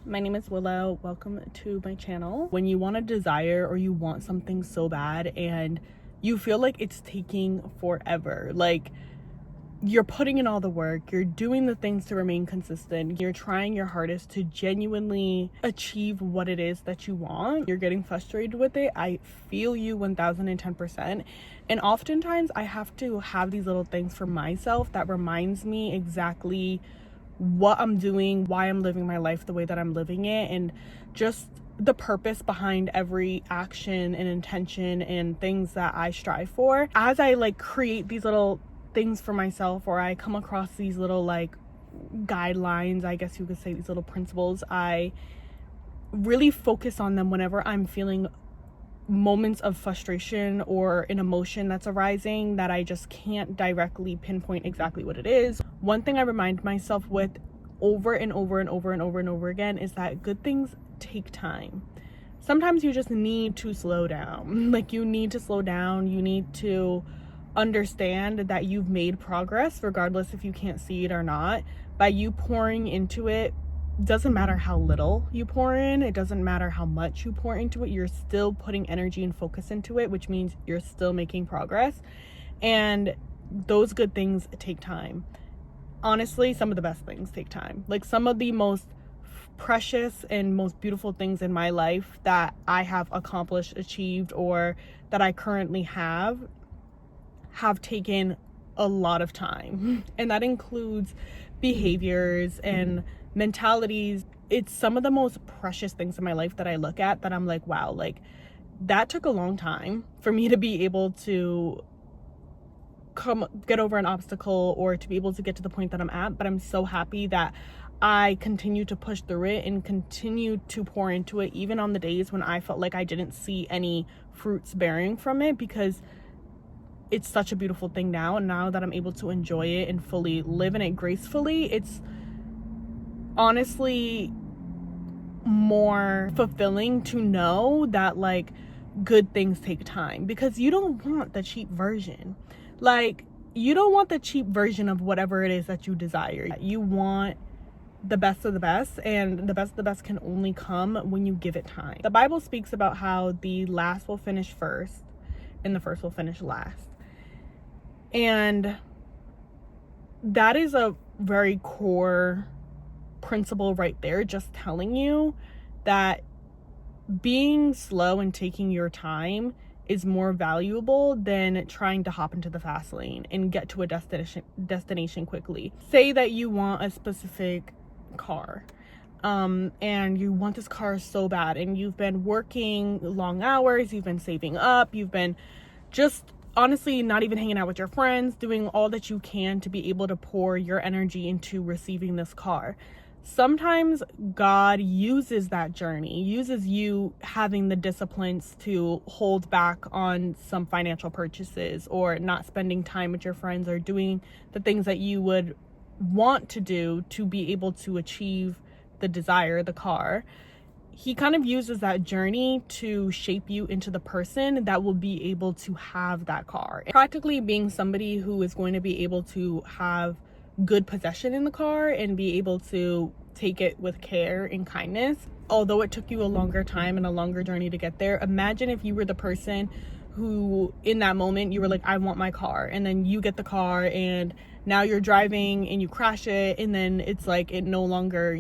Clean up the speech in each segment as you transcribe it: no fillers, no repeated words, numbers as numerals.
My name is Willow. Welcome to my channel. When you want a desire or you want something so bad and you feel like it's taking forever, like you're putting in all the work, you're doing the things to remain consistent, you're trying your hardest to genuinely achieve what it is that you want, you're getting frustrated with it, I feel you 1010%. And oftentimes I have to have these little things for myself that reminds me exactly what I'm doing, why I'm living my life the way that I'm living it, and just the purpose behind every action and intention and things that I strive for. As I create these little things for myself, or I come across these little guidelines, I guess you could say, these little principles, I really focus on them whenever I'm feeling moments of frustration or an emotion that's arising that I just can't directly pinpoint exactly what it is. One thing I remind myself with over and over and over and over and over again is that good things take time. Sometimes you just need to slow down. You need to slow down. You need to understand that you've made progress regardless if you can't see it or not. By you pouring into it, doesn't matter how little you pour in, it doesn't matter how much you pour into it, you're still putting energy and focus into it, which means you're still making progress. And those good things take time. Honestly, some of the best things take time. Some of the most precious and most beautiful things in my life that I have accomplished, achieved, or that I currently have taken a lot of time. And that includes behaviors and mentalities. It's some of the most precious things in my life that I look at that I'm like, wow, that took a long time for me to be able to get over an obstacle or to be able to get to the point that I'm at. But I'm so happy that I continue to push through it and continue to pour into it, even on the days when I felt like I didn't see any fruits bearing from it, because it's such a beautiful thing now. And now that I'm able to enjoy it and fully live in it gracefully, it's honestly more fulfilling to know that good things take time, because you don't want the cheap version. You don't want the cheap version of whatever it is that you desire. You want the best of the best, and the best of the best can only come when you give it time. The Bible speaks about how the last will finish first and the first will finish last. And that is a very core principle right there, just telling you that being slow and taking your time is more valuable than trying to hop into the fast lane and get to a destination quickly. Say that you want a specific car, and you want this car so bad, and you've been working long hours, you've been saving up, you've been just honestly not even hanging out with your friends, doing all that you can to be able to pour your energy into receiving this car. Sometimes God uses that journey, uses you having the disciplines to hold back on some financial purchases, or not spending time with your friends, or doing the things that you would want to do to be able to achieve the desire, the car. He kind of uses that journey to shape you into the person that will be able to have that car. Practically being somebody who is going to be able to have good possession in the car and be able to take it with care and kindness. Although it took you a longer time and a longer journey to get there, imagine if you were the person who in that moment you were like, I want my car, and then you get the car and now you're driving and you crash it, and then it's you no longer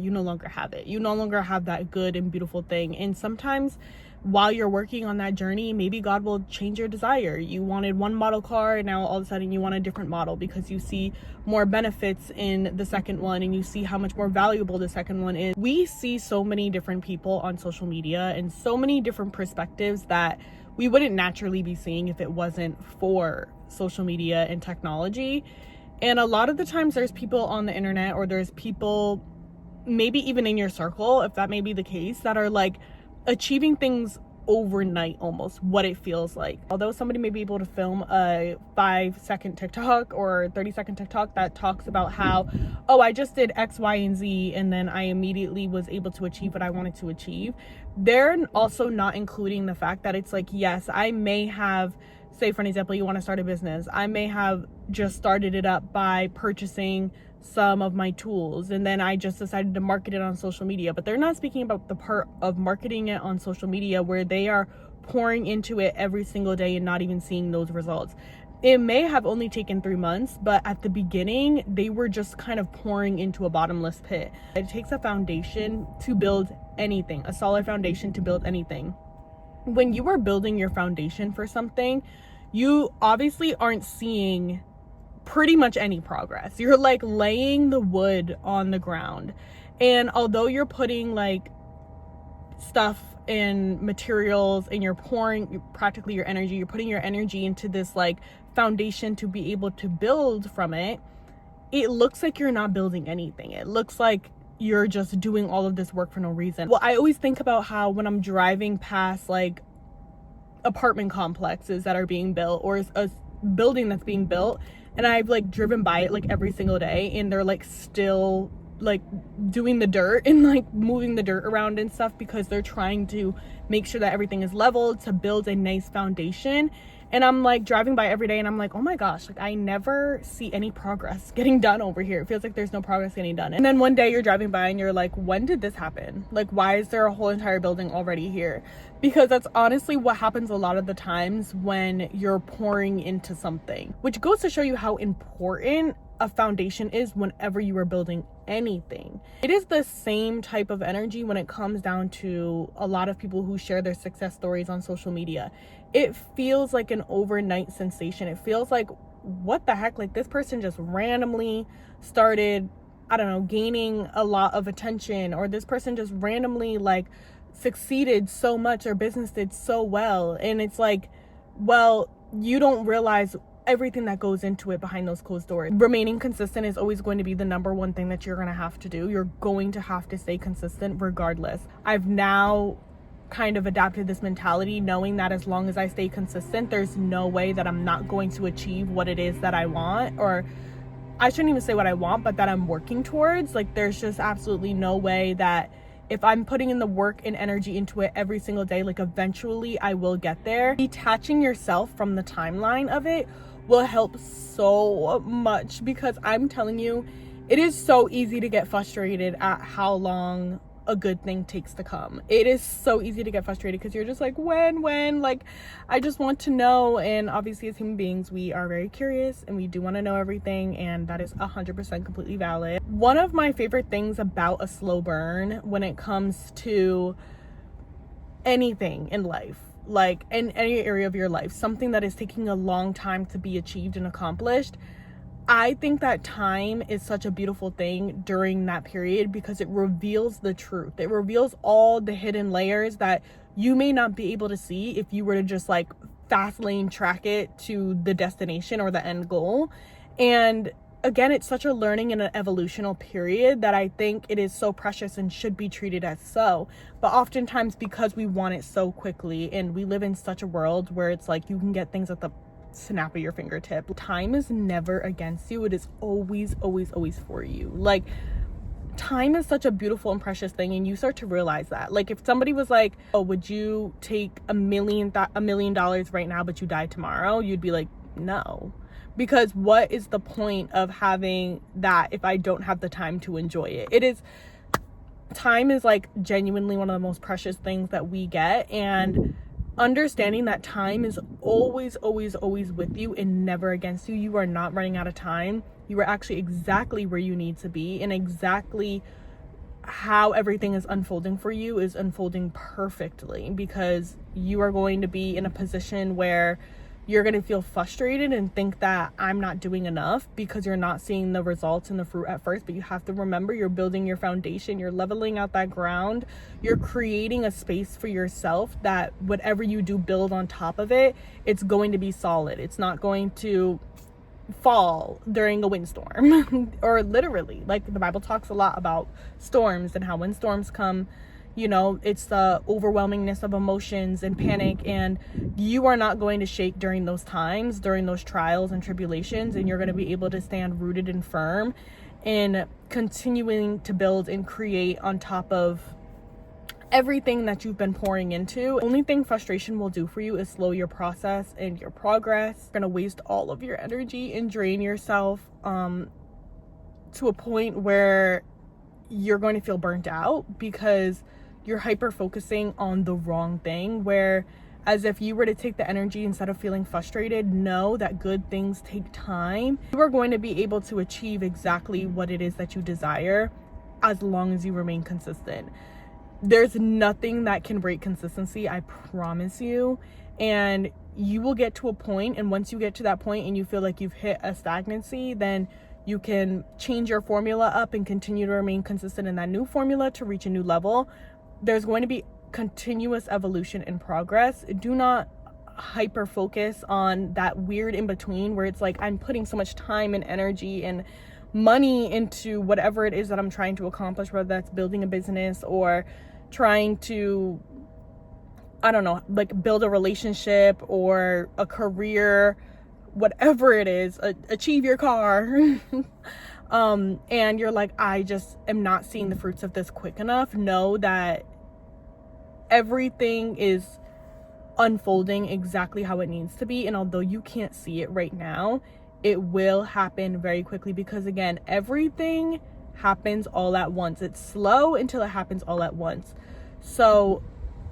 have it. You no longer have that good and beautiful thing. And sometimes while you're working on that journey, maybe God will change your desire. You wanted one model car, and now all of a sudden you want a different model because you see more benefits in the second one, and you see how much more valuable the second one is. We see so many different people on social media and so many different perspectives that we wouldn't naturally be seeing if it wasn't for social media and technology. And a lot of the times there's people on the internet, or there's people maybe even in your circle, if that may be the case, that are achieving things overnight, almost what it feels like. Although somebody may be able to film a 5-second TikTok or 30-second TikTok that talks about how, oh, I just did X, Y, and Z, and then I immediately was able to achieve what I wanted to achieve, they're also not including the fact that it's yes, I may have, say for an example, you want to start a business, I may have just started it up by purchasing some of my tools, and then I just decided to market it on social media. But they're not speaking about the part of marketing it on social media where they are pouring into it every single day and not even seeing those results. It may have only taken 3 months, but at the beginning, they were just kind of pouring into a bottomless pit. It takes a foundation to build anything, a solid foundation to build anything. When you are building your foundation for something, you obviously aren't seeing pretty much any progress. You're like laying the wood on the ground. And although you're putting like stuff and materials and you're pouring practically your energy, you're putting your energy into this like foundation to be able to build from it, it looks like you're not building anything. It looks like you're just doing all of this work for no reason. Well, I always think about how when I'm driving past like apartment complexes that are being built or a building that's being built, and I've like driven by it like every single day, and they're like still like doing the dirt and like moving the dirt around and stuff because they're trying to make sure that everything is leveled to build a nice foundation. And I'm like driving by every day and I'm like, oh my gosh, like I never see any progress getting done over here. It feels like there's no progress getting done. And then one day you're driving by and you're like, when did this happen? Like, why is there a whole entire building already here? Because that's honestly what happens a lot of the times when you're pouring into something, which goes to show you how important a foundation is whenever you are building anything. It is the same type of energy when it comes down to a lot of people who share their success stories on social media. It feels like an overnight sensation. It feels like, what the heck? Like this person just randomly started, I don't know, gaining a lot of attention, or this person just randomly like succeeded so much, their business did so well. And it's like, well, you don't realize everything that goes into it behind those closed doors. Remaining consistent is always going to be the number one thing that you're going to have to do. You're going to have to stay consistent regardless. I've now kind of adapted this mentality, knowing that as long as I stay consistent, there's no way that I'm not going to achieve what it is that I want, or I shouldn't even say what I want, but that I'm working towards. Like there's just absolutely no way that if I'm putting in the work and energy into it every single day, like eventually I will get there. Detaching yourself from the timeline of it will help so much, because I'm telling you, it is so easy to get frustrated at how long a good thing takes to come. It is so easy to get frustrated because you're just like, when, like, I just want to know. And obviously as human beings, we are very curious and we do want to know everything, and that is 100% completely valid. One of my favorite things about a slow burn when it comes to anything in life, like in any area of your life, something that is taking a long time to be achieved and accomplished, I think that time is such a beautiful thing during that period because it reveals the truth. It reveals all the hidden layers that you may not be able to see if you were to just like fast lane track it to the destination or the end goal. And again, it's such a learning and an evolutional period that I think it is so precious and should be treated as so. But oftentimes, because we want it so quickly, and we live in such a world where it's like you can get things at the snap of your fingertip, time is never against you. It is always for you. Like, time is such a beautiful and precious thing, and you start to realize that. Like, if somebody was like, oh, would you take $1 million right now but you die tomorrow, you'd be like, no. Because what is the point of having that if I don't have the time to enjoy it? Time is like genuinely one of the most precious things that we get, and understanding that time is always with you and never against you. You are not running out of time. You are actually exactly where you need to be, and exactly how everything is unfolding for you is unfolding perfectly, because you are going to be in a position where you're going to feel frustrated and think that I'm not doing enough because you're not seeing the results and the fruit at first. But you have to remember, you're building your foundation, you're leveling out that ground, you're creating a space for yourself that whatever you do build on top of it, it's going to be solid. It's not going to fall during a windstorm or literally, like the Bible talks a lot about storms and how when storms come, you know, it's the overwhelmingness of emotions and panic, and you are not going to shake during those times, during those trials and tribulations, and you're going to be able to stand rooted and firm in continuing to build and create on top of everything that you've been pouring into. The only thing frustration will do for you is slow your process and your progress. You're going to waste all of your energy and drain yourself to a point where you're going to feel burnt out because you're hyper focusing on the wrong thing, where as if you were to take the energy instead of feeling frustrated, know that good things take time. You are going to be able to achieve exactly what it is that you desire as long as you remain consistent. There's nothing that can break consistency, I promise you. And you will get to a point, and once you get to that point and you feel like you've hit a stagnancy, then you can change your formula up and continue to remain consistent in that new formula to reach a new level. There's going to be continuous evolution and progress. Do not hyper focus on that weird in between where it's like, I'm putting so much time and energy and money into whatever it is that I'm trying to accomplish, whether that's building a business or trying to, I don't know, like build a relationship or a career, whatever it is, achieve your car. And you're like, I just am not seeing the fruits of this quick enough. Know that everything is unfolding exactly how it needs to be, and although you can't see it right now, it will happen very quickly, because again, everything happens all at once. It's slow until it happens all at once. So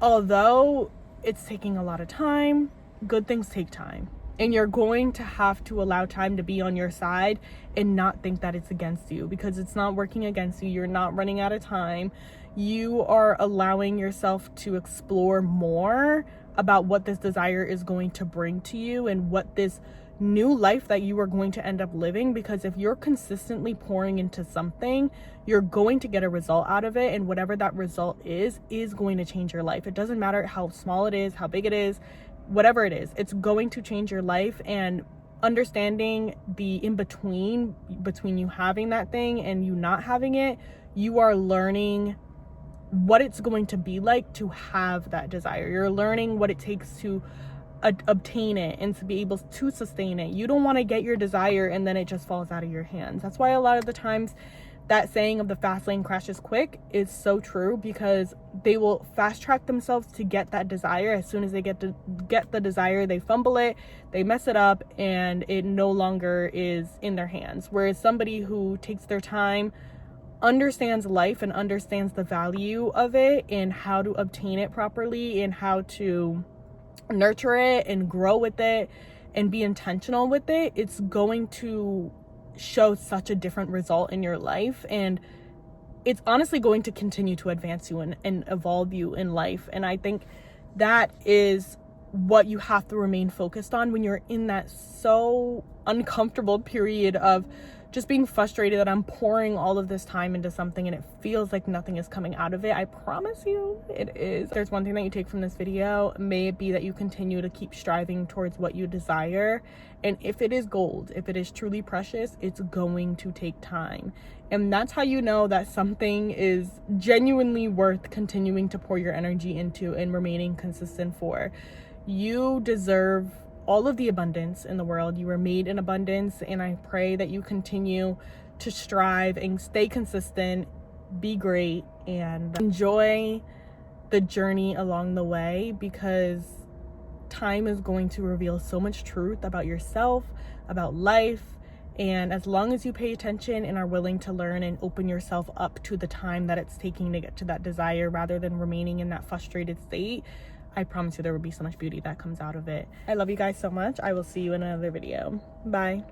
although it's taking a lot of time, good things take time, and you're going to have to allow time to be on your side and not think that it's against you, because it's not working against you. You're not running out of time. You are allowing yourself to explore more about what this desire is going to bring to you and what this new life that you are going to end up living. Because if you're consistently pouring into something, you're going to get a result out of it, and whatever that result is going to change your life. It doesn't matter how small it is, how big it is, whatever it is, it's going to change your life. And understanding the in between you having that thing and you not having it, you are learning what it's going to be like to have that desire. You're learning what it takes to obtain it and to be able to sustain it. You don't want to get your desire and then it just falls out of your hands. That's why a lot of the times that saying of the fast lane crashes quick is so true, because they will fast track themselves to get that desire. As soon as they get the desire, they fumble it, they mess it up, and it no longer is in their hands. Whereas somebody who takes their time, understands life and understands the value of it and how to obtain it properly and how to nurture it and grow with it and be intentional with it, it's going to show such a different result in your life. And it's honestly going to continue to advance you and evolve you in life. And I think that is what you have to remain focused on when you're in that so uncomfortable period of just being frustrated that I'm pouring all of this time into something and it feels like nothing is coming out of it. I promise you it is. If there's one thing that you take from this video, may it be that you continue to keep striving towards what you desire. And if it is gold, if it is truly precious, it's going to take time. And that's how you know that something is genuinely worth continuing to pour your energy into and remaining consistent for. You deserve all of the abundance in the world. You were made in abundance, and I pray that you continue to strive and stay consistent, be great, and enjoy the journey along the way, because time is going to reveal so much truth about yourself, about life. And as long as you pay attention and are willing to learn and open yourself up to the time that it's taking to get to that desire, rather than remaining in that frustrated state, I promise you there will be so much beauty that comes out of it. I love you guys so much. I will see you in another video. Bye.